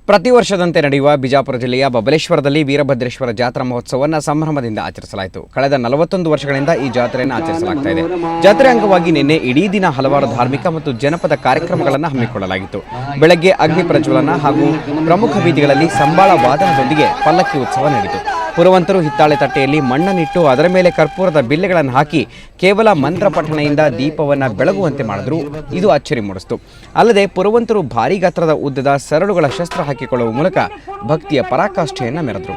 ಪ್ರತಿ ವರ್ಷದಂತೆ ನಡೆಯುವ ಬಿಜಾಪುರ ಜಿಲ್ಲೆಯ ಬಬಲೇಶ್ವರದಲ್ಲಿ ವೀರಭದ್ರೇಶ್ವರ ಜಾತ್ರಾ ಮಹೋತ್ಸವವನ್ನು ಸಂಭ್ರಮದಿಂದ ಆಚರಿಸಲಾಯಿತು. ಕಳೆದ 41 ವರ್ಷಗಳಿಂದ ಈ ಜಾತ್ರೆಯನ್ನು ಆಚರಿಸಲಾಗ್ತಾ ಇದೆ. ಜಾತ್ರೆ ಅಂಗವಾಗಿ ನಿನ್ನೆ ಇಡೀ ದಿನ ಹಲವಾರು ಧಾರ್ಮಿಕ ಮತ್ತು ಜನಪದ ಕಾರ್ಯಕ್ರಮಗಳನ್ನು ಹಮ್ಮಿಕೊಳ್ಳಲಾಗಿತ್ತು. ಬೆಳಗ್ಗೆ ಅಗ್ನಿ ಪ್ರಜ್ವಲನ ಹಾಗೂ ಪ್ರಮುಖ ಬೀದಿಗಳಲ್ಲಿ ಸಂಬಾಳ ವಾದನದೊಂದಿಗೆ ಪಲ್ಲಕ್ಕಿ ಉತ್ಸವ ನಡೆಯಿತು. ಪುರವಂತರು ಹಿತ್ತಾಳೆ ತಟ್ಟೆಯಲ್ಲಿ ಮಣ್ಣನ್ನಿಟ್ಟು ಅದರ ಮೇಲೆ ಕರ್ಪೂರದ ಬಿಲ್ಲೆಗಳನ್ನು ಹಾಕಿ ಕೇವಲ ಮಂತ್ರ ಪಠಣೆಯಿಂದ ದೀಪವನ್ನು ಬೆಳಗುವಂತೆ ಮಾಡಿದ್ರು. ಇದು ಅಚ್ಚರಿ ಮೂಡಿಸಿತು. ಅಲ್ಲದೆ ಪುರವಂತರು ಭಾರೀ ಗಾತ್ರದ ಉದ್ದದ ಸರಳುಗಳ ಶಸ್ತ್ರ ಹಾಕಿಕೊಳ್ಳುವ ಮೂಲಕ ಭಕ್ತಿಯ ಪರಾಕಾಷ್ಠೆಯನ್ನು ಮೆರೆದರು.